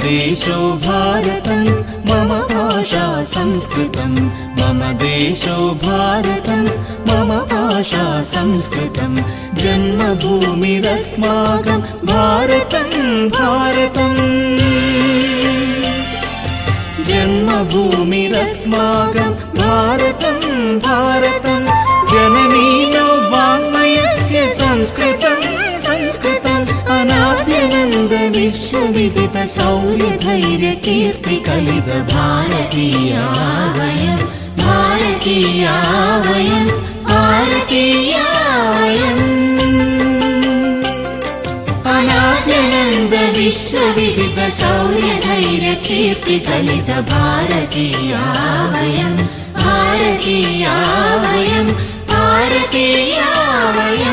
देशो भारतं मम भाषा संस्कृतं मम देशो भारतं मम भाषा संस्कृतं जन्मभूमिरस्माकं भारतं भारतम् जन्मभूमिरस्माकं भारतं भारतं जननी नो वाङ्मयस्य संस्कृतं संस्कृतम् अनाद्यनन्द विश्वविदित शौर्य धैर्य कीर्ति कलित भारतीया वयं भारतीया वयं भारतीया वयम् अनाद्यनन्द विश्वविदित शौर्य धैर्य कीर्ति कलित भारतीया वयं भारतीया वयं भारतीया वयम्।